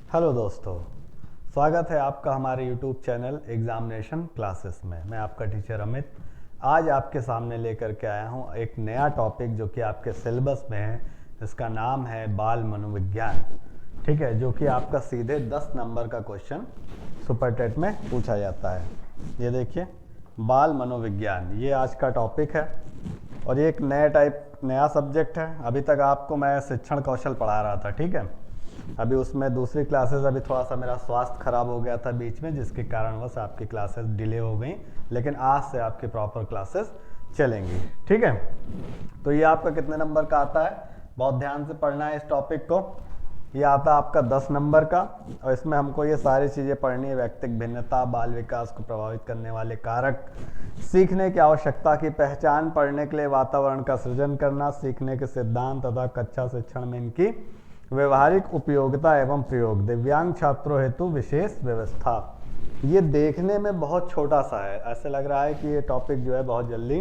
Hello दोस्तों, स्वागत है आपका हमारे YouTube चैनल एग्जामिनेशन क्लासेस में। मैं आपका टीचर अमित आज आपके सामने लेकर के आया हूं एक नया टॉपिक जो कि आपके सिलेबस में है। इसका नाम है बाल मनोविज्ञान। ठीक है, जो कि आपका सीधे 10 नंबर का क्वेश्चन सुपर टेट में पूछा जाता है। ये देखिए, बाल मनोविज्ञान ये आज का टॉपिक है और ये एक नया सब्जेक्ट है। अभी तक आपको मैं शिक्षण कौशल पढ़ा रहा था, ठीक है। अभी उसमें दूसरी क्लासेस, अभी थोड़ा सा मेरा स्वास्थ्य खराब हो गया था बीच में, जिसके कारणवश आपकी क्लासेस डिले हो गई, लेकिन आज से आपकी प्रॉपर क्लासेस चलेंगी, ठीक है। तो ये आपका कितने नंबर का आता है, बहुत ध्यान से पढ़ना है इस टॉपिक को। ये आता है आपका 10 नंबर का और इसमें हमको ये सारी चीज़ें पढ़नी है। व्यक्तिगत भिन्नता, बाल विकास को प्रभावित करने वाले कारक, सीखने की आवश्यकता की पहचान, पढ़ने के लिए वातावरण का सृजन करना, सीखने के सिद्धांत तथा कक्षा शिक्षण में इनकी व्यवहारिक उपयोगिता एवं प्रयोग, दिव्यांग छात्रों हेतु विशेष व्यवस्था। ये देखने में बहुत छोटा सा है, ऐसे लग रहा है कि ये टॉपिक जो है बहुत जल्दी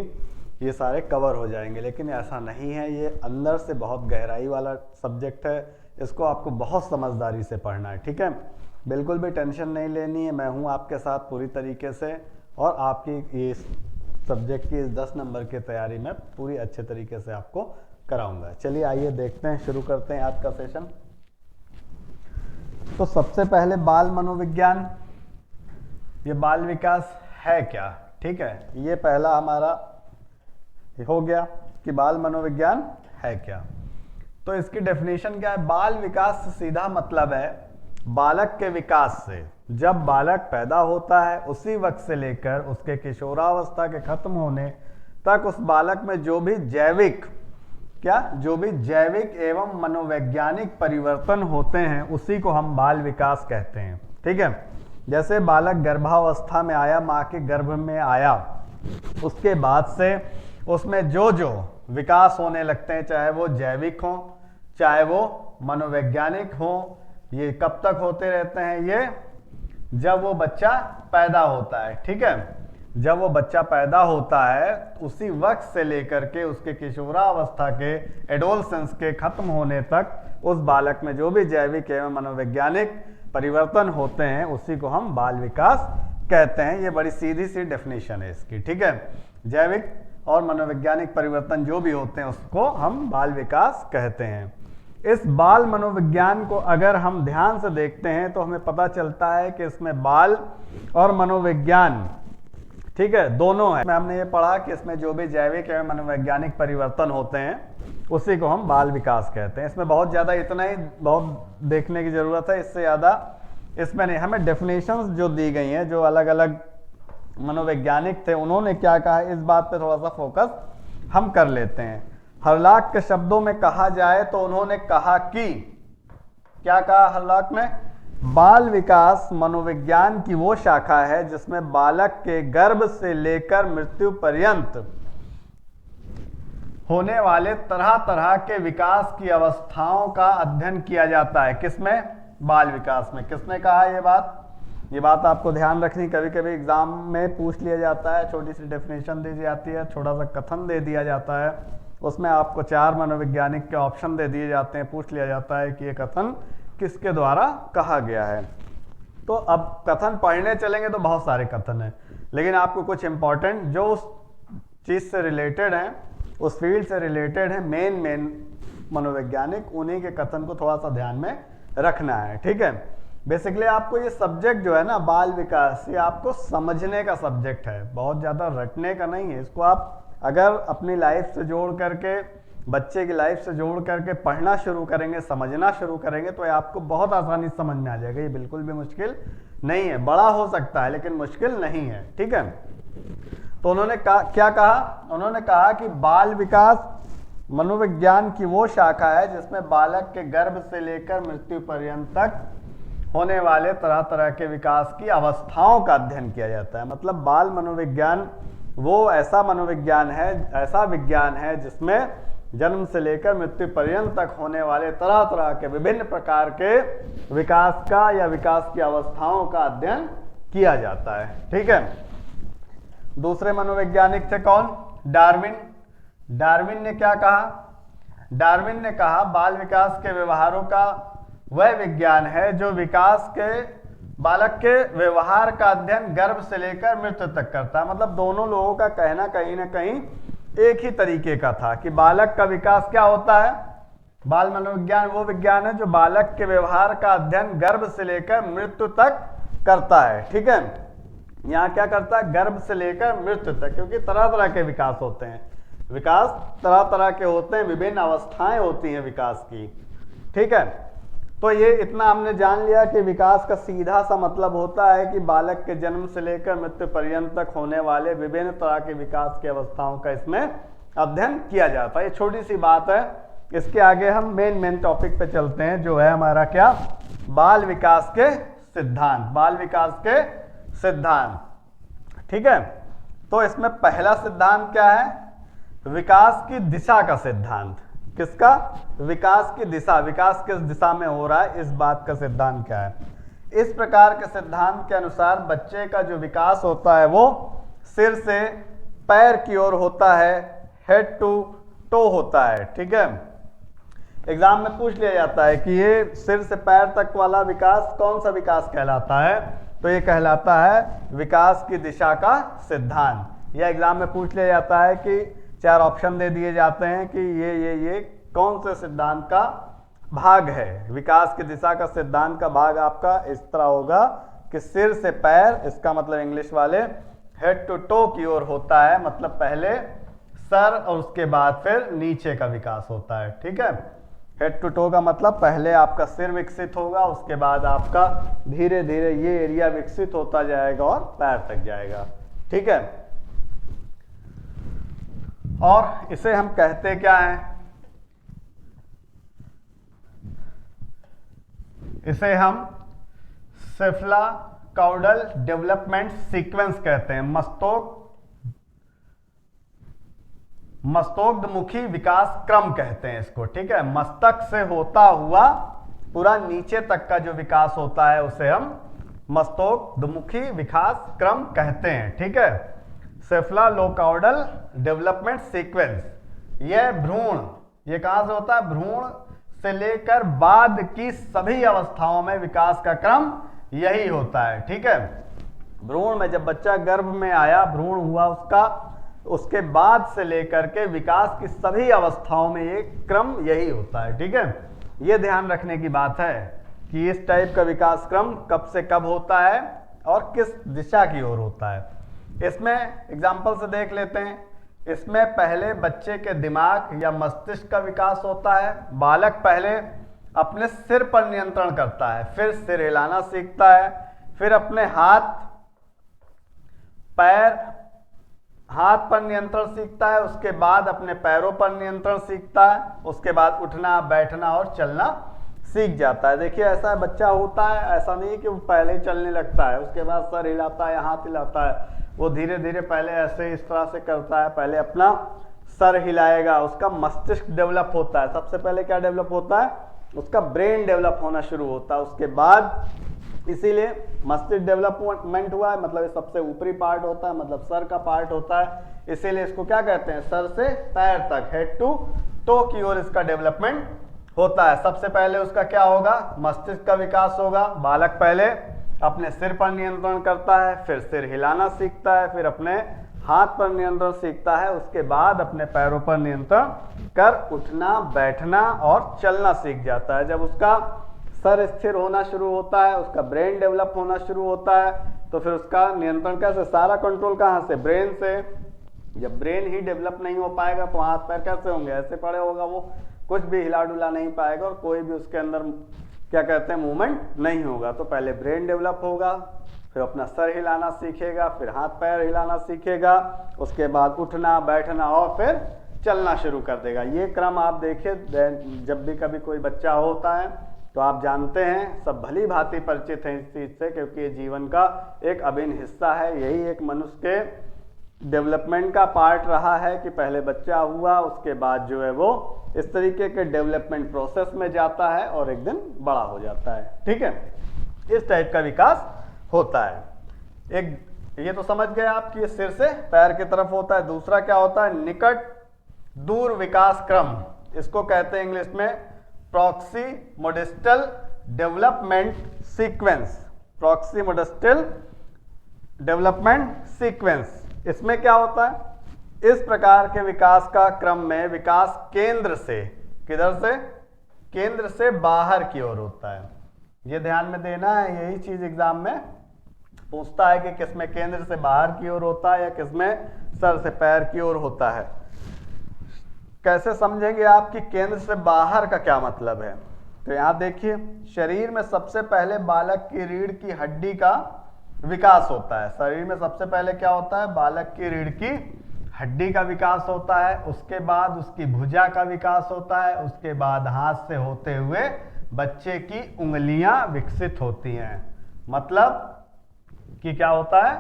ये सारे कवर हो जाएंगे, लेकिन ऐसा नहीं है। ये अंदर से बहुत गहराई वाला सब्जेक्ट है। इसको आपको बहुत समझदारी से पढ़ना है, ठीक है। बिल्कुल भी टेंशन नहीं लेनी है, मैं हूँ आपके साथ पूरी तरीके से और आपकी इस सब्जेक्ट की इस 10 नंबर की तैयारी में पूरी अच्छे तरीके से आपको कराऊंगा। चलिए आइए देखते हैं, शुरू करते हैं आज का सेशन। तो सबसे पहले बाल मनोविज्ञान, ये बाल विकास है क्या, ठीक है। ये पहला हमारा हो गया कि बाल मनोविज्ञान है क्या। तो इसकी डेफिनेशन क्या है। बाल विकास से सीधा मतलब है बालक के विकास से। जब बालक पैदा होता है उसी वक्त से लेकर उसके किशोरावस्था के खत्म होने तक उस बालक में जो भी जैविक एवं मनोवैज्ञानिक परिवर्तन होते हैं उसी को हम बाल विकास कहते हैं, ठीक है। जैसे बालक गर्भावस्था में आया, माँ के गर्भ में आया, उसके बाद से उसमें जो जो विकास होने लगते हैं, चाहे वो जैविक हो चाहे वो मनोवैज्ञानिक हो, ये कब तक होते रहते हैं, ये जब वो बच्चा पैदा होता है, ठीक है। जब वो बच्चा पैदा होता है उसी वक्त से लेकर के उसके किशोरावस्था के, एडोलसेंस के खत्म होने तक उस बालक में जो भी जैविक एवं मनोवैज्ञानिक परिवर्तन होते हैं उसी को हम बाल विकास कहते हैं। ये बड़ी सीधी सी डेफिनेशन है इसकी, ठीक है। जैविक और मनोवैज्ञानिक परिवर्तन जो भी होते हैं उसको हम बाल विकास कहते हैं। इस बाल मनोविज्ञान को अगर हम ध्यान से देखते हैं तो हमें पता चलता है कि इसमें बाल और मनोविज्ञान, ठीक है, दोनों है। हमने ये पढ़ा कि इसमें जो भी जैविक एवं मनोवैज्ञानिक परिवर्तन होते हैं उसी को हम बाल विकास कहते हैं। इसमें बहुत ज़्यादा, इतना ही बहुत देखने की ज़रूरत है, इससे ज़्यादा इसमें नहीं। हमें डेफिनेशंस जो दी गई हैं, जो अलग अलग मनोवैज्ञानिक थे उन्होंने क्या कहा, इस बात पे थोड़ा सा फोकस हम कर लेते हैं। हर्लॉक के शब्दों में कहा जाए तो उन्होंने कहा कि, क्या कहा हर्लॉक ने, बाल विकास मनोविज्ञान की वो शाखा है जिसमें बालक के गर्भ से लेकर मृत्यु पर्यंत होने वाले तरह तरह के विकास की अवस्थाओं का अध्ययन किया जाता है। किसमें, बाल विकास में। किसने कहा ये बात आपको ध्यान रखनी, कभी कभी एग्जाम में पूछ लिया जाता है, छोटी सी डेफिनेशन दी जाती है, छोटा सा कथन दे दिया जाता है, उसमें आपको 4 मनोवैज्ञानिक के ऑप्शन दे दिए जाते हैं, पूछ लिया जाता है कि ये कथन किसके द्वारा कहा गया है। तो अब कथन पढ़ने चलेंगे तो बहुत सारे कथन हैं, लेकिन आपको कुछ इंपॉर्टेंट जो उस चीज से रिलेटेड हैं, उस फील्ड से रिलेटेड है, मेन मनोवैज्ञानिक, उन्हीं के कथन को थोड़ा सा ध्यान में रखना है, ठीक है। बेसिकली आपको ये सब्जेक्ट जो है ना, बाल विकास, ये आपको समझने का सब्जेक्ट है, बहुत ज़्यादा रटने का नहीं है। इसको आप अगर अपनी लाइफ से जोड़ करके, बच्चे की लाइफ से जोड़ करके पढ़ना शुरू करेंगे, समझना शुरू करेंगे, तो ये आपको बहुत आसानी से समझ में आ जाएगा। ये बिल्कुल भी मुश्किल नहीं है, बड़ा हो सकता है लेकिन मुश्किल नहीं है, ठीक है। तो उन्होंने क्या कहा, उन्होंने कहा कि बाल विकास मनोविज्ञान की वो शाखा है जिसमें बालक के गर्भ से लेकर मृत्यु पर्यंत तक होने वाले तरह तरह के विकास की अवस्थाओं का अध्ययन किया जाता है। मतलब बाल मनोविज्ञान वो ऐसा मनोविज्ञान है, ऐसा विज्ञान है जिसमें जन्म से लेकर मृत्यु पर्यंत तक होने वाले तरह तरह के विभिन्न प्रकार के विकास का या विकास की अवस्थाओं का अध्ययन किया जाता है, ठीक है। दूसरे मनोवैज्ञानिक थे कौन, डार्विन। डार्विन ने क्या कहा, डार्विन ने कहा बाल विकास के व्यवहारों का वह विज्ञान है जो विकास के बालक के व्यवहार का अध्ययन गर्भ से लेकर मृत्यु तक करता है। मतलब दोनों लोगों का कहना कहीं ना कहीं एक ही तरीके का था कि बालक का विकास क्या होता है, बाल मनोविज्ञान वो विज्ञान है जो बालक के व्यवहार का अध्ययन गर्भ से लेकर मृत्यु तक करता है। ठीक है, यहाँ क्या करता है, गर्भ से लेकर मृत्यु तक, क्योंकि तरह तरह के विकास होते हैं, विकास तरह तरह के होते हैं, विभिन्न अवस्थाएं होती हैं विकास की। ठीक है, तो ये इतना हमने जान लिया कि विकास का सीधा सा मतलब होता है कि बालक के जन्म से लेकर मृत्यु पर्यंत तक होने वाले विभिन्न तरह के विकास की अवस्थाओं का इसमें अध्ययन किया जाता है। ये छोटी सी बात है। इसके आगे हम मेन टॉपिक पे चलते हैं, जो है हमारा क्या, बाल विकास के सिद्धांत, बाल विकास के सिद्धांत। ठीक है, तो इसमें पहला सिद्धांत क्या है, विकास की दिशा का सिद्धांत। किसका, विकास की दिशा, विकास किस दिशा में हो रहा है, इस बात का सिद्धांत क्या है। इस प्रकार के सिद्धांत के अनुसार बच्चे का जो विकास होता है वो सिर से पैर की ओर होता है, हेड टू टो होता है। ठीक है, एग्जाम में पूछ लिया जाता है कि ये सिर से पैर तक वाला विकास कौन सा विकास कहलाता है, तो ये कहलाता है विकास की दिशा का सिद्धांत। या एग्जाम में पूछ लिया जाता है कि 4 ऑप्शन दे दिए जाते हैं कि ये कौन से सिद्धांत का भाग है। विकास की दिशा का सिद्धांत का भाग आपका इस तरह होगा कि सिर से पैर, इसका मतलब इंग्लिश वाले हेड टू टो की ओर होता है, मतलब पहले सर और उसके बाद फिर नीचे का विकास होता है। ठीक है, हेड टू टो का मतलब पहले आपका सिर विकसित होगा, उसके बाद आपका धीरे धीरे ये एरिया विकसित होता जाएगा और पैर तक जाएगा। ठीक है, और इसे हम कहते क्या हैं, इसे हम सेफलाकॉर्डल डेवलपमेंट सीक्वेंस कहते हैं, मस्तकोद्मुखी विकास क्रम कहते हैं इसको। ठीक है, मस्तक से होता हुआ पूरा नीचे तक का जो विकास होता है उसे हम मस्तकोद्मुखी विकास क्रम कहते हैं। ठीक है, सेफलाकॉर्डल डेवलपमेंट सीक्वेंस, यह भ्रूण, ये कहां से होता है, भ्रूण से लेकर बाद की सभी अवस्थाओं में विकास का क्रम यही होता है। ठीक है, भ्रूण में जब बच्चा गर्भ में आया, भ्रूण हुआ उसका, उसके बाद से लेकर के विकास की सभी अवस्थाओं में ये क्रम यही होता है। ठीक है, ये ध्यान रखने की बात है कि इस टाइप का विकास क्रम कब से कब होता है और किस दिशा की ओर होता है। इसमें एग्जाम्पल से देख लेते हैं। इसमें पहले बच्चे के दिमाग या मस्तिष्क का विकास होता है। बालक पहले अपने सिर पर नियंत्रण करता है, फिर सिर हिलाना सीखता है, फिर अपने हाथ पर नियंत्रण सीखता है, उसके बाद अपने पैरों पर नियंत्रण सीखता है, उसके बाद उठना बैठना और चलना सीख जाता है। देखिए ऐसा बच्चा होता है, ऐसा नहीं कि वो पहले ही चलने लगता है, उसके बाद सर हिलाता है, हाथ हिलाता है, वो धीरे धीरे पहले ऐसे इस तरह से करता है, पहले अपना सर हिलाएगा, उसका मस्तिष्क डेवलप होता है। सबसे पहले क्या डेवलप होता है, उसका ब्रेन डेवलप होना शुरू होता है, उसके बाद इसीलिए मस्तिष्क डेवलपमेंट हुआ है, मतलब ये सबसे ऊपरी पार्ट होता है, मतलब सर का पार्ट होता है, इसीलिए इसको क्या कहते हैं, सर से पैर तक, हेड टू टो की ओर इसका डेवलपमेंट होता है। सबसे पहले उसका क्या होगा, मस्तिष्क का विकास होगा। बालक पहले अपने सिर पर नियंत्रण करता है, फिर सिर हिलाना सीखता है, फिर अपने हाथ पर नियंत्रण सीखता है, उसके बाद अपने पैरों पर नियंत्रण कर उठना बैठना और चलना सीख जाता है। जब उसका सर स्थिर होना शुरू होता है, उसका ब्रेन डेवलप होना शुरू होता है, तो फिर उसका नियंत्रण कैसे, सारा कंट्रोल कहाँ से, ब्रेन से। जब ब्रेन ही डेवलप नहीं हो पाएगा तो हाथ पैर कैसे होंगे, ऐसे पड़े होगा, वो कुछ भी हिला डुला नहीं पाएगा और कोई भी उसके अंदर क्या कहते हैं मूवमेंट नहीं होगा। तो पहले ब्रेन डेवलप होगा, फिर अपना सर हिलाना सीखेगा, फिर हाथ पैर हिलाना सीखेगा, उसके बाद उठना बैठना और फिर चलना शुरू कर देगा। ये क्रम आप देखिए, जब भी कभी कोई बच्चा होता है तो आप जानते हैं, सब भली भांति परिचित हैं इस चीज से, क्योंकि ये जीवन का एक अभिन्न हिस्सा है। यही एक मनुष्य के डेवलपमेंट का पार्ट रहा है कि पहले बच्चा हुआ, उसके बाद जो है वो इस तरीके के डेवलपमेंट प्रोसेस में जाता है और एक दिन बड़ा हो जाता है। ठीक है, इस टाइप का विकास होता है। एक ये तो समझ गए आप कि ये सिर से पैर की तरफ होता है। दूसरा क्या होता है, निकट दूर विकास क्रम, इसको कहते हैं इंग्लिश में प्रॉक्सीमोडिस्टल डेवलपमेंट सीक्वेंस, प्रॉक्सिमोडिस्टल डेवलपमेंट सीक्वेंस। इसमें क्या होता है, इस प्रकार के विकास का क्रम में विकास केंद्र से, किधर से, केंद्र से बाहर की ओर होता है। ये ध्यान में देना है, यही चीज एग्जाम में पूछता है कि किसमें केंद्र से बाहर की ओर होता है या किसमें सर से पैर की ओर होता है। कैसे समझेंगे आप कि केंद्र से बाहर का क्या मतलब है? तो यहाँ देखिए, शरीर में सबसे पहले बालक की रीढ़ की हड्डी का विकास होता है। शरीर में सबसे पहले क्या होता है, बालक की रीढ़ की हड्डी का विकास होता है, उसके बाद उसकी भुजा का विकास होता है, उसके बाद हाथ से होते हुए बच्चे की उंगलियां विकसित होती हैं। मतलब कि क्या होता है,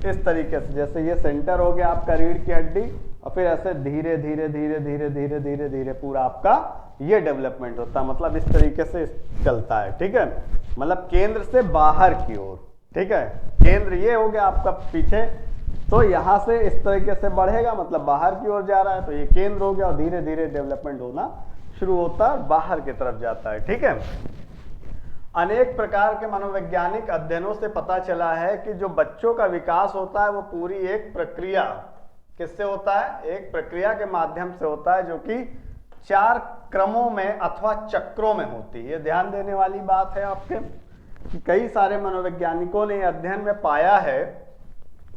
इस तरीके से, जैसे ये सेंटर हो गया आपका रीढ़ की हड्डी, और फिर ऐसे धीरे धीरे धीरे धीरे धीरे धीरे धीरे पूरा आपका ये डेवलपमेंट होता है। मतलब इस तरीके से चलता है, ठीक है, मतलब केंद्र से बाहर की ओर, ठीक है। केंद्र ये हो गया आपका पीछे, तो यहां से इस तरीके से बढ़ेगा, मतलब बाहर की ओर जा रहा है, तो ये केंद्र हो गया और धीरे धीरे डेवलपमेंट होना शुरू होता है, बाहर की तरफ जाता है, ठीक है। अनेक प्रकार के मनोवैज्ञानिक अध्ययनों से पता चला है कि जो बच्चों का विकास होता है वो पूरी एक प्रक्रिया, किससे होता है, एक प्रक्रिया के माध्यम से होता है, जो कि 4 क्रमों में अथवा चक्रों में होती है। ये ध्यान देने वाली बात है आपके कि कई सारे मनोवैज्ञानिकों ने अध्ययन में पाया है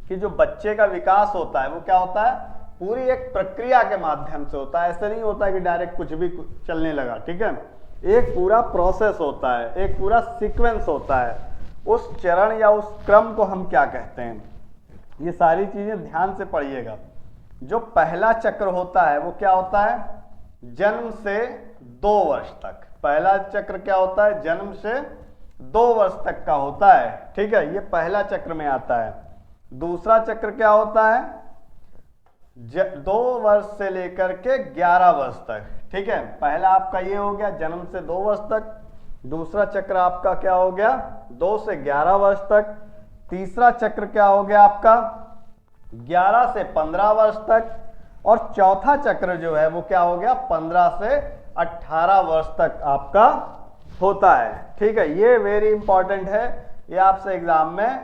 कि जो बच्चे का विकास होता है वो क्या होता है, पूरी एक प्रक्रिया के माध्यम से होता है। ऐसे नहीं होता है कि डायरेक्ट कुछ भी चलने लगा, ठीक है। एक पूरा प्रोसेस होता है, एक पूरा सीक्वेंस होता है। उस चरण या उस क्रम को हम क्या कहते हैं, ये सारी चीजें ध्यान से पढ़िएगा। जो पहला चक्र होता है वो क्या होता है, जन्म से 2 वर्ष तक। पहला चक्र क्या होता है, जन्म से 2 वर्ष तक का होता है, ठीक है, ये पहला चक्र में आता है। दूसरा चक्र क्या होता है, 2 वर्ष से लेकर के 11 वर्ष तक, ठीक है। पहला आपका ये हो गया जन्म से 2 वर्ष तक, दूसरा चक्र आपका क्या हो गया 2 से 11 वर्ष तक, तीसरा चक्र क्या हो गया आपका 11 से 15 वर्ष तक, और चौथा चक्र जो है वो क्या हो गया 15 से 18 वर्ष तक आपका होता है, ठीक है। ये वेरी इंपॉर्टेंट है, ये आपसे एग्जाम में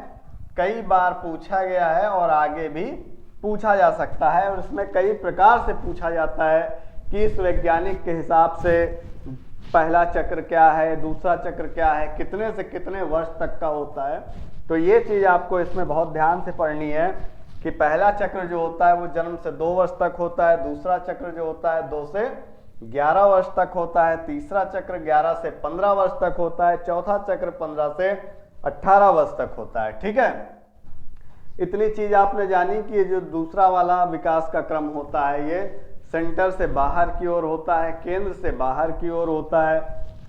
कई बार पूछा गया है और आगे भी पूछा जा सकता है, और इसमें कई प्रकार से पूछा जाता है कि इस वैज्ञानिक के हिसाब से पहला चक्र क्या है, दूसरा चक्र क्या है, कितने से कितने वर्ष तक का होता है। तो ये चीज आपको इसमें बहुत ध्यान से पढ़नी है कि पहला चक्र जो होता है वो जन्म से 2 वर्ष तक होता है, दूसरा चक्र जो होता है 2 से 11 वर्ष तक होता है, तीसरा चक्र 11 से 15 वर्ष तक होता है, चौथा चक्र 15 से 18 वर्ष तक होता है, ठीक है। इतनी चीज आपने जानी कि ये जो दूसरा वाला विकास का क्रम होता है ये सेंटर से बाहर की ओर होता है, केंद्र से बाहर की ओर होता है,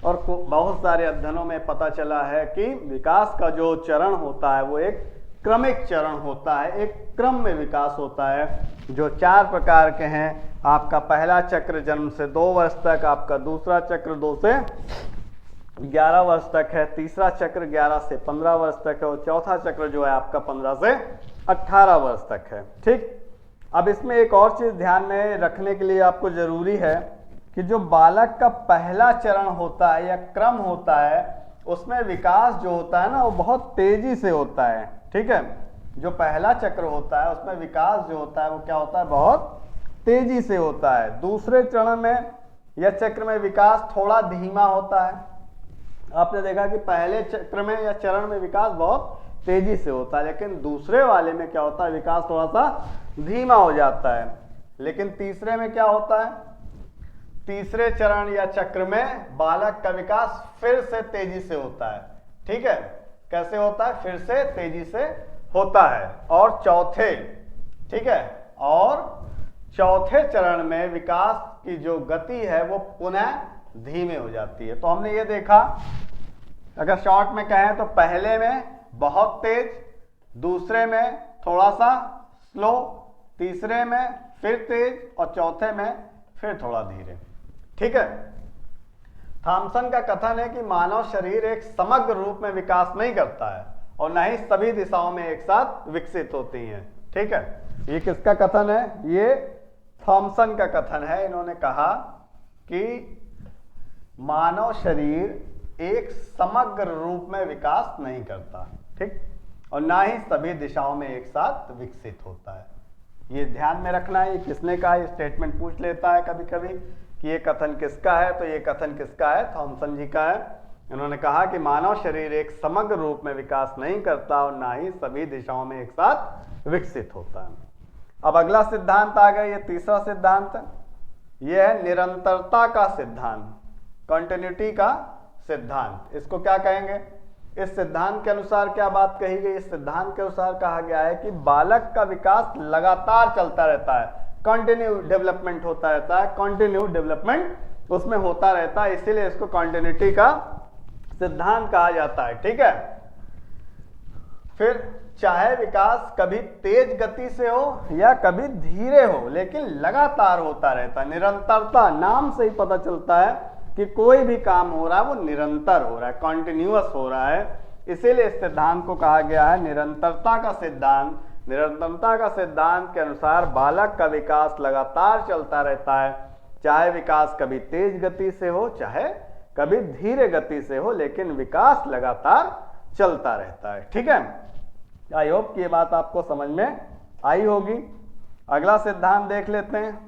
और बहुत सारे अध्ययनों में पता चला है कि विकास का जो चरण होता है वो एक क्रमिक चरण होता है, एक क्रम में विकास होता है, जो 4 प्रकार के हैं। आपका पहला चक्र जन्म से 2 वर्ष तक, आपका दूसरा चक्र 2 से 11 वर्ष तक है, तीसरा चक्र 11 से 15 वर्ष तक है, और चौथा चक्र जो है आपका 15 से 18 वर्ष तक है, ठीक। अब इसमें एक और चीज ध्यान में रखने के लिए आपको जरूरी है कि जो बालक का पहला चरण होता है या क्रम होता है उसमें विकास जो होता है ना वो बहुत तेजी से होता है, ठीक है। जो पहला चक्र होता है उसमें विकास जो होता है वो क्या होता है, बहुत तेजी से होता है। दूसरे चरण में या चक्र में विकास थोड़ा धीमा होता है। आपने देखा कि पहले चक्र में या चरण में विकास बहुत तेजी से होता है, लेकिन दूसरे वाले में क्या होता है, विकास थोड़ा सा धीमा हो जाता है। लेकिन तीसरे में क्या होता है, तीसरे चरण या चक्र में बालक का विकास फिर से तेजी से होता है, ठीक है। कैसे होता है, फिर से तेजी से होता है। और चौथे, ठीक है, और चौथे चरण में विकास की जो गति है वो पुनः धीमे हो जाती है। तो हमने ये देखा, अगर शॉर्ट में कहें तो पहले में बहुत तेज, दूसरे में थोड़ा सा स्लो, तीसरे में फिर तेज, और चौथे में फिर थोड़ा धीरे, ठीक है। थॉमसन का कथन है कि मानव शरीर एक समग्र रूप में विकास नहीं करता है और न ही सभी दिशाओं में एक साथ विकसित होती हैं, ठीक है। ये किसका कथन है, ये थॉमसन का कथन है। इन्होंने कहा कि मानव शरीर एक समग्र रूप में विकास नहीं करता, ठीक, और ना ही सभी दिशाओं में एक साथ विकसित होता है। ये ध्यान में रखना है। ये किसने कहा, ये स्टेटमेंट पूछ लेता है कभी कभी कि ये कथन किसका है, तो ये कथन किसका है, थॉमसन जी का है। उन्होंने कहा कि मानव शरीर एक समग्र रूप में विकास नहीं करता और ना ही सभी दिशाओं में एक साथ विकसित होता है। अब अगला सिद्धांत आ गया, ये तीसरा सिद्धांत है, ये है निरंतरता का सिद्धांत, कंटिन्यूटी का सिद्धांत। इसको क्या कहेंगे, इस सिद्धांत के अनुसार क्या बात कही गई, इस सिद्धांत के अनुसार कहा गया है कि बालक का विकास लगातार चलता रहता है, कंटिन्यू डेवलपमेंट होता रहता है, कंटिन्यू डेवलपमेंट उसमें होता रहता है, इसीलिए इसको कंटिन्यूटी का सिद्धांत कहा जाता है, ठीक है। फिर चाहे विकास कभी तेज गति से हो या कभी धीरे हो, लेकिन लगातार होता रहता है। निरंतरता, नाम से ही पता चलता है कि कोई भी काम हो रहा है वो निरंतर हो रहा है, कॉन्टिन्यूअस हो रहा है, इसीलिए इस सिद्धांत को कहा गया है निरंतरता का सिद्धांत। निरंतरता का सिद्धांत के अनुसार बालक का विकास लगातार चलता रहता है, चाहे विकास कभी तेज गति से हो चाहे कभी धीरे गति से हो, लेकिन विकास लगातार चलता रहता है, ठीक है। आई होप कि ये बात आपको समझ में आई होगी। अगला सिद्धांत देख लेते हैं,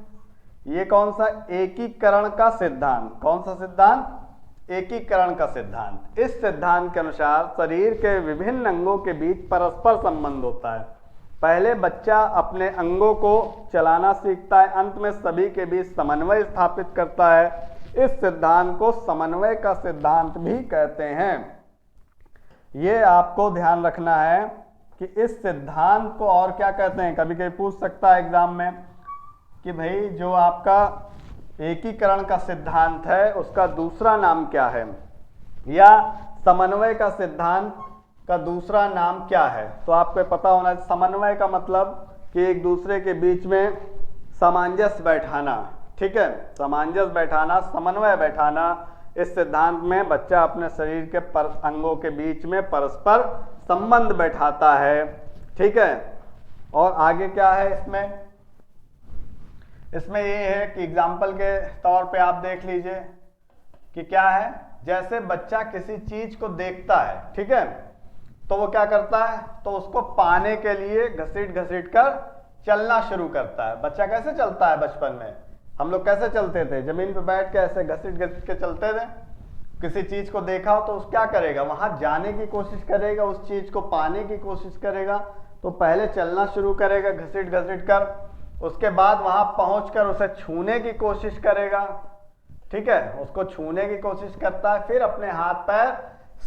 ये कौन सा, एकीकरण का सिद्धांत। कौन सा सिद्धांत, एकीकरण का सिद्धांत। इस सिद्धांत के अनुसार शरीर के विभिन्न अंगों के बीच परस्पर संबंध होता है। पहले बच्चा अपने अंगों को चलाना सीखता है, अंत में सभी के बीच समन्वय स्थापित करता है। इस सिद्धांत को समन्वय का सिद्धांत भी कहते हैं। ये आपको ध्यान रखना है कि इस सिद्धांत को और क्या कहते हैं, कभी कभी पूछ सकता है एग्जाम में कि भाई जो आपका एकीकरण का सिद्धांत है उसका दूसरा नाम क्या है, या समन्वय का सिद्धांत का दूसरा नाम क्या है। तो आपको पता होना चाहिए, समन्वय का मतलब कि एक दूसरे के बीच में सामंजस्य बैठाना, ठीक है, सामंजस्य बैठाना, समन्वय बैठाना। इस सिद्धांत में बच्चा अपने शरीर के अंगों के बीच में परस्पर संबंध बैठाता है, ठीक है। और आगे क्या है इसमें, इसमें ये है कि एग्जाम्पल के तौर पे आप देख लीजिए कि क्या है, जैसे बच्चा किसी चीज को देखता है, ठीक है, तो वो क्या करता है, तो उसको पाने के लिए घसीट घसीट कर चलना शुरू करता है। बच्चा कैसे चलता है, बचपन में हम लोग कैसे चलते थे, जमीन पर बैठ के ऐसे घसीट घसीट के चलते थे। किसी चीज को देखा हो तो उस क्या करेगा, वहां जाने की कोशिश करेगा, उस चीज को पाने की कोशिश करेगा, तो पहले चलना शुरू करेगा घसीट घसीट कर, उसके बाद वहां पहुंचकर उसे छूने की कोशिश करेगा, ठीक है, उसको छूने की कोशिश करता है, फिर अपने हाथ पैर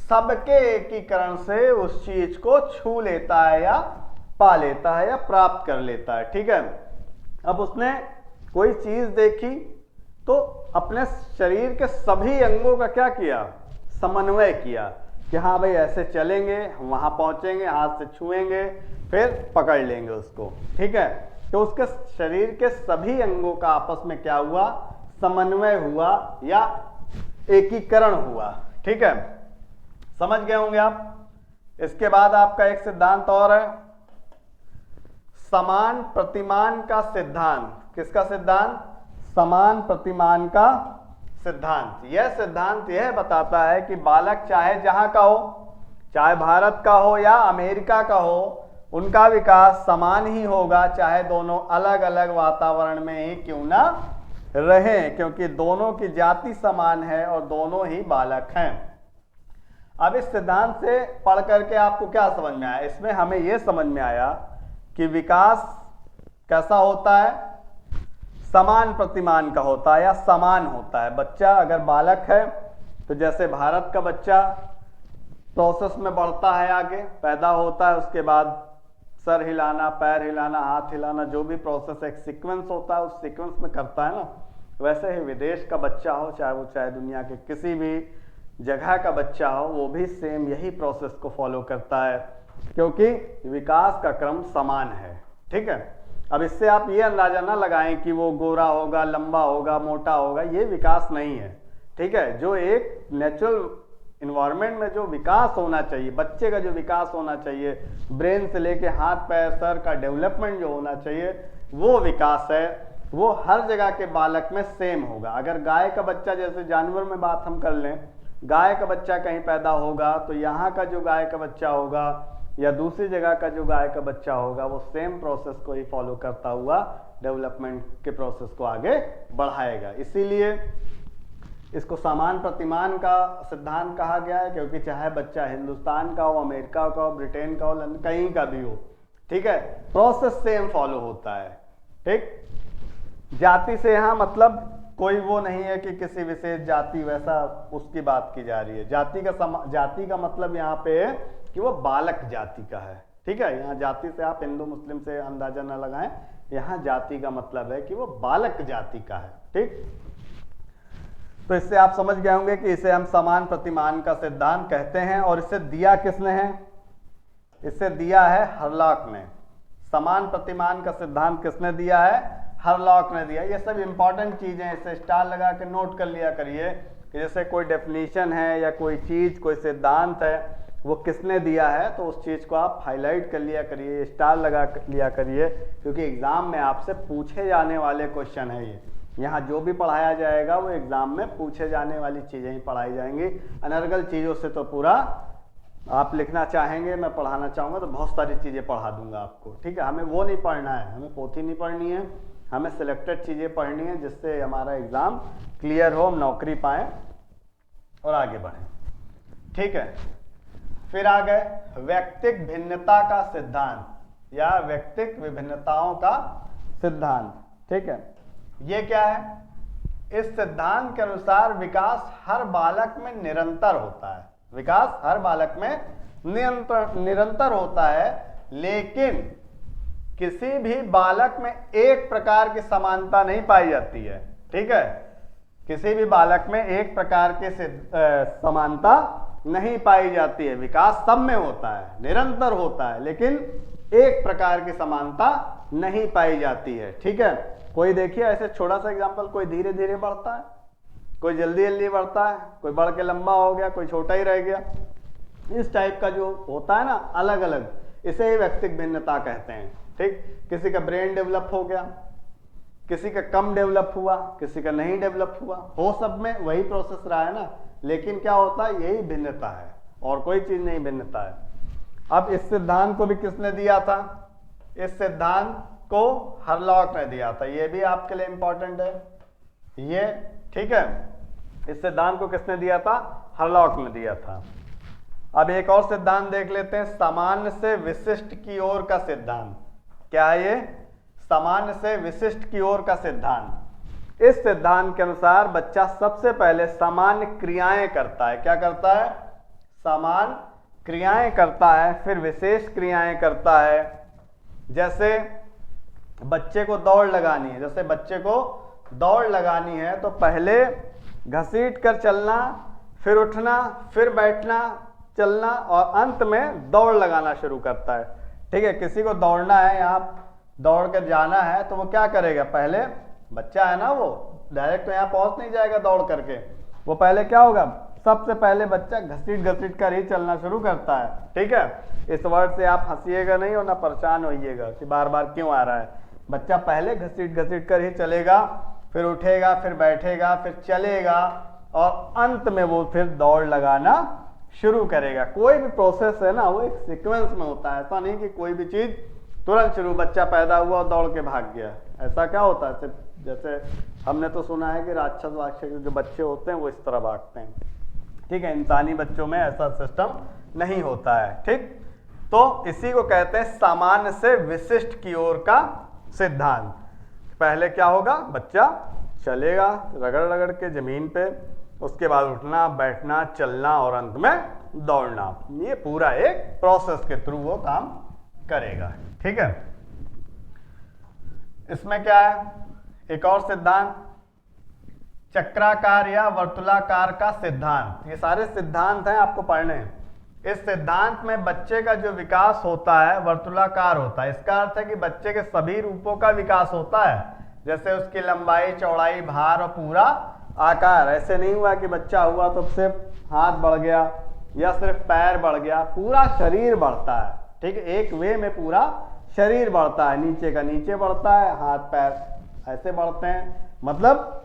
सबके एकीकरण से उस चीज को छू लेता है या पा लेता है या प्राप्त कर लेता है, ठीक है। अब उसने कोई चीज देखी तो अपने शरीर के सभी अंगों का क्या किया, समन्वय किया कि हाँ भाई ऐसे चलेंगे, वहां पहुंचेंगे, हाथ से छुएंगे, फिर पकड़ लेंगे उसको, ठीक है। तो उसके शरीर के सभी अंगों का आपस में क्या हुआ, समन्वय हुआ या एकीकरण हुआ, ठीक है। समझ गए होंगे आप। इसके बाद आपका एक सिद्धांत और है, समान प्रतिमान का सिद्धांत। किसका सिद्धांत, समान प्रतिमान का सिद्धांत। यह सिद्धांत यह बताता है कि बालक चाहे जहां का हो, चाहे भारत का हो या अमेरिका का हो, उनका विकास समान ही होगा, चाहे दोनों अलग अलग वातावरण में ही क्यों ना रहें, क्योंकि दोनों की जाति समान है और दोनों ही बालक हैं। अब इस सिद्धांत से पढ़ करके आपको क्या समझ में आया, इसमें हमें यह समझ में आया कि विकास कैसा होता है, समान प्रतिमान का होता है या समान होता है। बच्चा अगर बालक है तो जैसे भारत का बच्चा प्रोसेस में बढ़ता है, आगे पैदा होता है, उसके बाद सर हिलाना, पैर हिलाना, हाथ हिलाना, जो भी प्रोसेस एक सीक्वेंस होता है उस सीक्वेंस में करता है ना, वैसे ही विदेश का बच्चा हो, चाहे दुनिया के किसी भी जगह का बच्चा हो, वो भी सेम यही प्रोसेस को फॉलो करता है, क्योंकि विकास का क्रम समान है, ठीक है। अब इससे आप ये अंदाजा ना लगाएं कि वो गोरा होगा, लंबा होगा, मोटा होगा, ये विकास नहीं है, ठीक है। जो एक नेचुरल इन्वायरमेंट में जो विकास होना चाहिए, बच्चे का जो विकास होना चाहिए, ब्रेन से लेके हाथ पैर सर का डेवलपमेंट जो होना चाहिए, वो विकास है, वो हर जगह के बालक में सेम होगा। अगर गाय का बच्चा, जैसे जानवर में बात हम कर लें, गाय का बच्चा कहीं पैदा होगा तो यहाँ का जो गाय का बच्चा होगा या दूसरी जगह का जो गाय का बच्चा होगा वो सेम प्रोसेस को ही फॉलो करता हुआ डेवलपमेंट के प्रोसेस को आगे बढ़ाएगा। इसीलिए इसको समान प्रतिमान का सिद्धांत कहा गया है, क्योंकि चाहे बच्चा हिंदुस्तान का हो, अमेरिका का हो, ब्रिटेन का हो, कहीं का भी हो, ठीक है, प्रोसेस सेम फॉलो होता है। ठीक, जाति से यहाँ मतलब कोई वो नहीं है कि किसी विशेष जाति वैसा उसकी बात की जा रही है। जाति का मतलब यहाँ पे है कि वो बालक जाति का है। ठीक है, यहाँ जाति से आप हिंदू मुस्लिम से अंदाजा न लगाएं, यहाँ जाति का मतलब है कि वो बालक जाति का है। ठीक, तो इससे आप समझ गए होंगे कि इसे हम समान प्रतिमान का सिद्धांत कहते हैं। और इसे दिया किसने है? इसे दिया है हरलॉक ने। समान प्रतिमान का सिद्धांत किसने दिया है? हरलॉक ने दिया। ये सब इंपॉर्टेंट चीजें हैं, इसे स्टार लगा के नोट कर लिया करिए कि जैसे कोई डेफिनेशन है या कोई चीज, कोई सिद्धांत है, वो किसने दिया है तो उस चीज को आप हाईलाइट कर लिया करिए, स्टार लगा लिया करिए, क्योंकि एग्जाम में आपसे पूछे जाने वाले क्वेश्चन है ये। यहाँ जो भी पढ़ाया जाएगा वो एग्जाम में पूछे जाने वाली चीजें ही पढ़ाई जाएंगी। अनर्गल चीजों से तो पूरा आप लिखना चाहेंगे, मैं पढ़ाना चाहूंगा तो बहुत सारी चीजें पढ़ा दूंगा आपको। ठीक है, हमें वो नहीं पढ़ना है, हमें पोथी नहीं पढ़नी है, हमें सिलेक्टेड चीजें पढ़नी है जिससे हमारा एग्जाम क्लियर हो, हम नौकरी पाएं और आगे बढ़ें। ठीक है, फिर आ गए व्यक्तिक भिन्नता का सिद्धांत या व्यक्तिक विभिन्नताओं का सिद्धांत। ठीक है, ये क्या है? इस सिद्धांत के अनुसार विकास हर बालक में निरंतर होता है। विकास हर बालक में निरंतर होता है, लेकिन किसी भी बालक में एक प्रकार की समानता नहीं पाई जाती है। ठीक है, किसी भी बालक में एक प्रकार की समानता नहीं पाई जाती है। विकास सब में होता है, निरंतर होता है, लेकिन एक प्रकार की समानता नहीं पाई जाती है। ठीक है, कोई देखिए ऐसे छोटा सा एग्जांपल, कोई धीरे धीरे बढ़ता है, कोई जल्दी जल्दी बढ़ता है, कोई बढ़ के लंबा हो गया, कोई छोटा ही रह गया। इस टाइप का जो होता है ना, अलग अलग, इसे ही व्यक्तिक भिन्नता कहते हैं। ठीक, किसी का ब्रेन डेवलप हो गया, किसी का कम डेवलप हुआ, किसी का नहीं डेवलप हुआ, हो सब में वही प्रोसेस रहा है ना, लेकिन क्या होता है, यही भिन्नता है और कोई चीज नहीं भिन्नता है। अब इस सिद्धांत को भी किसने दिया था? इस सिद्धांत को हरलॉक ने दिया था। ये भी आपके लिए इंपॉर्टेंट है ये। ठीक है, इस सिद्धांत को किसने दिया था? हरलॉक ने दिया था। अब एक और सिद्धांत देख लेते हैं, सामान्य से विशिष्ट की ओर का सिद्धांत। क्या है ये? सामान्य से विशिष्ट की ओर का सिद्धांत। इस सिद्धांत के अनुसार बच्चा सबसे पहले सामान्य क्रियाएं करता है। क्या करता है? सामान्य क्रियाएं करता है, फिर विशेष क्रियाएं करता है। जैसे बच्चे को दौड़ लगानी है, जैसे बच्चे को दौड़ लगानी है तो पहले घसीट कर चलना, फिर उठना, फिर बैठना, चलना और अंत में दौड़ लगाना शुरू करता है। ठीक है, किसी को दौड़ना है, यहाँ दौड़ कर जाना है तो वो क्या करेगा? पहले बच्चा है ना, वो डायरेक्ट तो यहाँ पहुंच नहीं जाएगा दौड़ करके, वो पहले क्या होगा? सबसे पहले बच्चा घसीट घसीट कर ही चलना शुरू करता है। ठीक है, इस वर्ड से आप हंसिएगा नहीं और ना परेशान होइएगा कि बार बार क्यों आ रहा है। बच्चा पहले घसीट घसीट कर ही चलेगा, फिर उठेगा, फिर बैठेगा, फिर चलेगा और अंत में वो फिर दौड़ लगाना शुरू करेगा। कोई भी प्रोसेस है ना, वो एक सीक्वेंस में होता है। ऐसा नहीं कि कोई भी चीज तुरंत शुरू, बच्चा पैदा हुआ और दौड़ के भाग गया, ऐसा क्या होता है? जैसे हमने तो सुना है कि राक्षस वाक्षस जो बच्चे होते हैं वो इस तरह भागते हैं। ठीक है, इंसानी बच्चों में ऐसा सिस्टम नहीं होता है। ठीक, तो इसी को कहते हैं सामान्य से विशिष्ट की ओर का सिद्धांत। पहले क्या होगा? बच्चा चलेगा रगड़ रगड़ के जमीन पे, उसके बाद उठना, बैठना, चलना और अंत में दौड़ना। ये पूरा एक प्रोसेस के थ्रू वो काम करेगा। ठीक है, इसमें क्या है? एक और सिद्धांत, चक्राकार या वर्तुलाकार का सिद्धांत। ये सारे सिद्धांत हैं, आपको पढ़ने हैं। इस सिद्धांत में बच्चे का जो विकास होता है वर्तुलाकार होता है। इसका अर्थ है कि बच्चे के सभी रूपों का विकास होता है, जैसे उसकी लंबाई, चौड़ाई, भार और पूरा आकार। ऐसे नहीं हुआ कि बच्चा हुआ तो सिर्फ हाथ बढ़ गया या सिर्फ पैर बढ़ गया, पूरा शरीर बढ़ता है। ठीक है, एक वे में पूरा शरीर बढ़ता है, नीचे का नीचे बढ़ता है, हाथ पैर ऐसे बढ़ते हैं, मतलब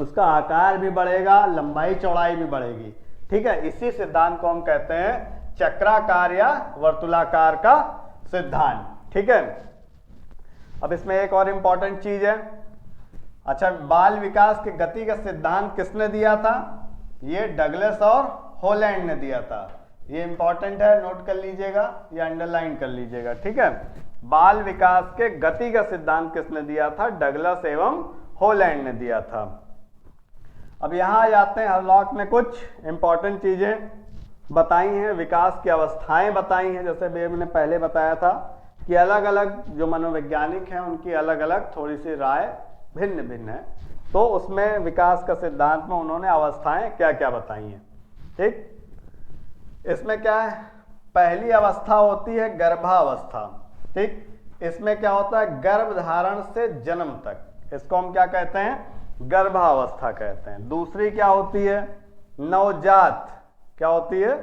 उसका आकार भी बढ़ेगा, लंबाई चौड़ाई भी बढ़ेगी। ठीक है, इसी सिद्धांत को हम कहते हैं चक्राकार या वर्तुलाकार का सिद्धांत। ठीक है, अब इसमें एक और इंपॉर्टेंट चीज है। अच्छा, बाल विकास के गति का सिद्धांत किसने दिया था? ये डगलस और हॉलैंड ने दिया था। ये इंपॉर्टेंट है, नोट कर लीजिएगा या अंडरलाइन कर लीजिएगा। ठीक है, बाल विकास के गति का सिद्धांत किसने दिया था? डगलस एवं हॉलैंड ने दिया था। अब यहां आ जाते हैं, हरलॉक ने कुछ इंपॉर्टेंट चीजें बताई हैं, विकास की अवस्थाएं बताई हैं। जैसे मैंने पहले बताया था कि अलग अलग जो मनोवैज्ञानिक हैं उनकी अलग अलग थोड़ी सी राय भिन्न भिन्न है, तो उसमें विकास का सिद्धांत में उन्होंने अवस्थाएं क्या क्या बताई हैं। ठीक, इसमें क्या है? पहली अवस्था होती है गर्भावस्था। ठीक, इसमें क्या होता है? गर्भधारण से जन्म तक, इसको हम क्या कहते हैं? गर्भावस्था कहते हैं। दूसरी क्या होती है? नवजात। क्या होती है?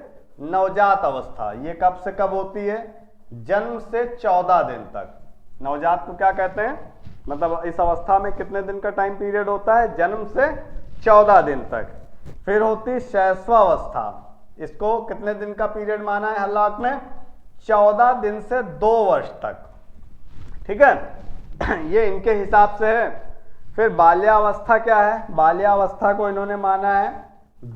नवजात अवस्था। ये कब से कब होती है? जन्म से 14 दिन तक। नवजात को क्या कहते हैं? मतलब इस अवस्था में कितने दिन का टाइम पीरियड होता है? जन्म से 14 दिन तक। फिर होती शैशवावस्था, इसको कितने दिन का पीरियड माना है हरलॉक ने? 14 दिन से 2 वर्ष तक। ठीक है, ये इनके हिसाब से है। फिर बाल्यावस्था क्या है? बाल्यावस्था को इन्होंने माना है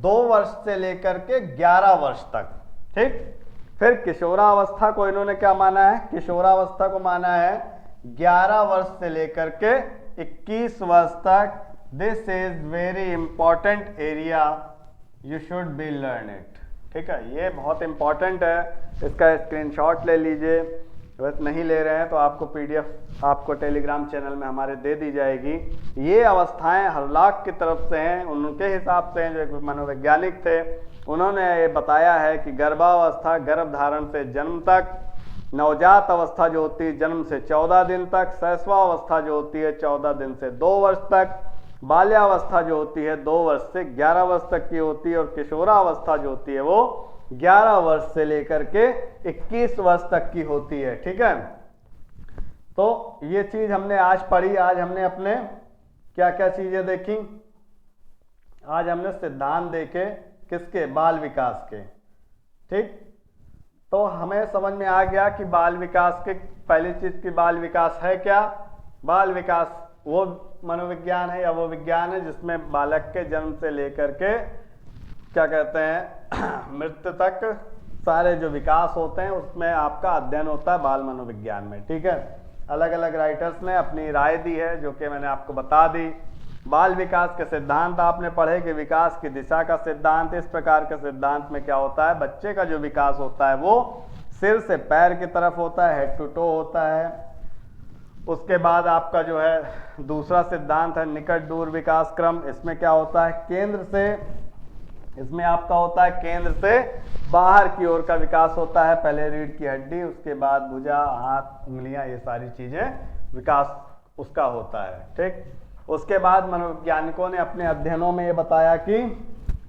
2 वर्ष से लेकर के 11 वर्ष तक। ठीक, फिर किशोरावस्था को इन्होंने क्या माना है? किशोरावस्था को माना है 11 वर्ष से लेकर के 21 वर्ष तक। This is very important area, you should be learn it. ठीक है, ये बहुत इंपॉर्टेंट है, इसका स्क्रीनशॉट ले लीजिए। बस नहीं ले रहे हैं तो आपको पीडीएफ आपको टेलीग्राम चैनल में हमारे दे दी जाएगी। ये अवस्थाएं हरलॉक की तरफ से हैं, उनके हिसाब से हैं, जो एक मनोवैज्ञानिक थे, उन्होंने ये बताया है कि गर्भावस्था गर्भधारण से जन्म तक, नवजात अवस्था जो होती है जन्म से 14 दिन तक, शैशवावस्था जो होती है 14 दिन से 2 वर्ष तक, बाल्यावस्था जो होती है 2 वर्ष से 11 वर्ष तक की होती है, और किशोरावस्था जो होती है वो 11 वर्ष से लेकर के 21 वर्ष तक की होती है। ठीक है, तो ये चीज हमने आज पढ़ी। आज हमने अपने क्या क्या चीजें देखी? आज हमने सिद्धांत देखे किसके? बाल विकास के। ठीक, तो हमें समझ में आ गया कि बाल विकास के पहली चीज की बाल विकास है क्या? बाल विकास वो मनोविज्ञान है या वो विज्ञान है जिसमें बालक के जन्म से लेकर के क्या कहते हैं मृत्यु तक सारे जो विकास होते हैं उसमें आपका अध्ययन होता है बाल मनोविज्ञान में। ठीक है, अलग अलग राइटर्स ने अपनी राय दी है जो कि मैंने आपको बता दी। बाल विकास के सिद्धांत आपने पढ़े कि विकास की दिशा का सिद्धांत। इस प्रकार के सिद्धांत में क्या होता है? बच्चे का जो विकास होता है वो सिर से पैर की तरफ होता है, हेड टू टो होता है। उसके बाद आपका जो है दूसरा सिद्धांत है निकट दूर विकास क्रम। इसमें क्या होता है? केंद्र से, इसमें आपका होता है केंद्र से बाहर की ओर का विकास होता है। पहले रीढ़ की हड्डी, उसके बाद भुजा, हाथ, उंगलियां, ये सारी चीजें विकास उसका होता है। ठीक, उसके बाद मनोवैज्ञानिकों ने अपने अध्ययनों में ये बताया कि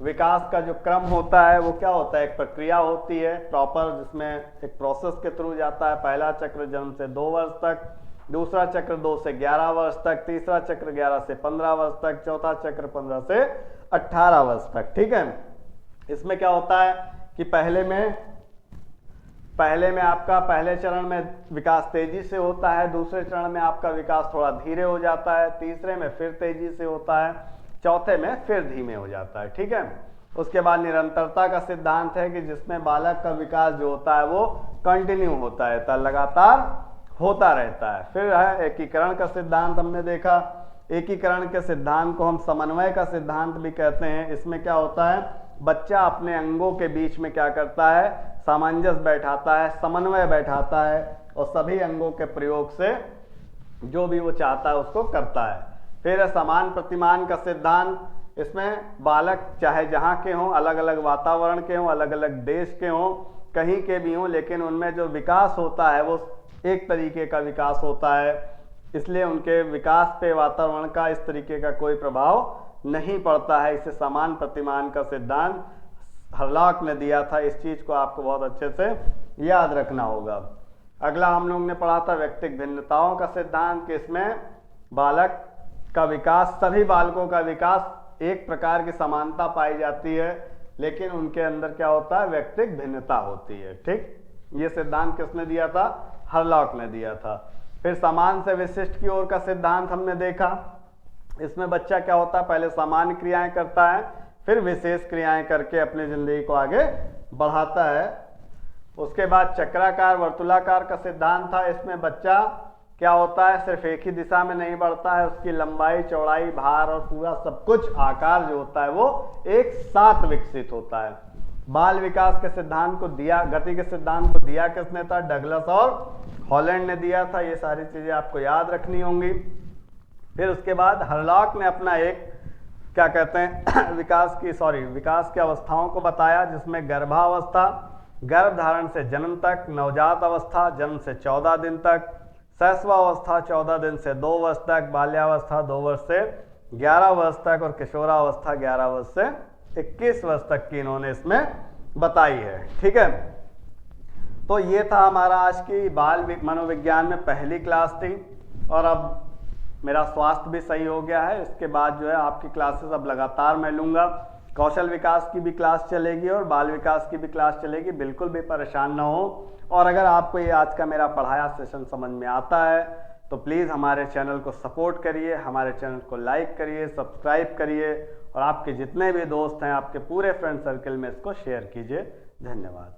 विकास का जो क्रम होता है वो क्या होता है? एक प्रक्रिया होती है प्रॉपर, जिसमें एक प्रोसेस के थ्रू जाता है। पहला चक्र जन्म से 2 वर्ष तक, दूसरा चक्र 2 से 11 वर्ष तक, तीसरा चक्र 11 से 15 वर्ष तक, चौथा चक्र 15 से 18 वर्ष तक। ठीक है, इसमें क्या होता है कि पहले में आपका पहले चरण में विकास तेजी से होता है, दूसरे चरण में आपका विकास थोड़ा धीरे हो जाता है, तीसरे में फिर तेजी से होता है, चौथे में फिर धीमे हो जाता है। ठीक है, उसके बाद निरंतरता का सिद्धांत है कि जिसमें बालक का विकास जो होता है वो कंटिन्यू होता है, लगातार होता रहता है। फिर है एकीकरण का सिद्धांत हमने देखा। एकीकरण के सिद्धांत को हम समन्वय का सिद्धांत भी कहते हैं। इसमें क्या होता है? बच्चा अपने अंगों के बीच में क्या करता है? सामंजस्य बैठाता है, समन्वय बैठाता है, और सभी अंगों के प्रयोग से जो भी वो चाहता है उसको करता है। फिर है समान प्रतिमान का सिद्धांत। इसमें बालक चाहे जहाँ के हों, अलग अलग वातावरण के हों, अलग अलग देश के हों, कहीं के भी हों, लेकिन उनमें जो विकास होता है वो एक तरीके का विकास होता है, इसलिए उनके विकास पे वातावरण का इस तरीके का कोई प्रभाव नहीं पड़ता है। इसे समान प्रतिमान का सिद्धांत हरलॉक ने दिया था। इस चीज को आपको बहुत अच्छे से याद रखना होगा। अगला हम लोग ने पढ़ा था व्यक्तिगत भिन्नताओं का सिद्धांत, कि इसमें बालक का विकास, सभी बालकों का विकास एक प्रकार की समानता पाई जाती है, लेकिन उनके अंदर क्या होता है, व्यक्तिक भिन्नता होती है। ठीक, ये सिद्धांत किसने दिया था, हरलॉक ने दिया था। फिर समान से विशिष्ट की ओर का सिद्धांत हमने देखा। इसमें बच्चा क्या होता है, पहले सामान्य क्रियाएं करता है, फिर विशेष क्रियाएं करके अपनी जिंदगी को आगे बढ़ाता है। उसके बाद चक्राकार वर्तुलाकार का सिद्धांत था। इसमें बच्चा क्या होता है, सिर्फ एक ही दिशा में नहीं बढ़ता है, उसकी लंबाई, चौड़ाई, भार और पूरा सब कुछ आकार जो होता है वो एक साथ विकसित होता है। बाल विकास के सिद्धांत को दिया, गति के सिद्धांत को दिया किसने था, डगलस और हॉलैंड ने दिया था। ये सारी चीजें आपको याद रखनी होंगी। फिर उसके बाद हरलॉक ने अपना एक क्या कहते हैं विकास की अवस्थाओं को बताया, जिसमें गर्भावस्था, गर्भ धारण से जन्म तक, नवजात अवस्था जन्म से 14 दिन तक, शैशवावस्था 14 दिन से 2 वर्ष तक, बाल्यावस्था 2 वर्ष से 11 वर्ष तक और किशोरावस्था 11 वर्ष से 21 वर्ष तक की इन्होंने इसमें बताई है। ठीक है, तो ये था हमारा आज की बाल मनोविज्ञान में पहली क्लास थी। और अब मेरा स्वास्थ्य भी सही हो गया है, इसके बाद जो है आपकी क्लासेस अब लगातार मैं लूँगा। कौशल विकास की भी क्लास चलेगी और बाल विकास की भी क्लास चलेगी, बिल्कुल भी परेशान ना हो। और अगर आपको ये आज का मेरा पढ़ाया सेशन समझ में आता है तो प्लीज़ हमारे चैनल को सपोर्ट करिए, हमारे चैनल को लाइक करिए, सब्सक्राइब करिए और आपके जितने भी दोस्त हैं, आपके पूरे फ्रेंड सर्कल में इसको शेयर कीजिए। धन्यवाद।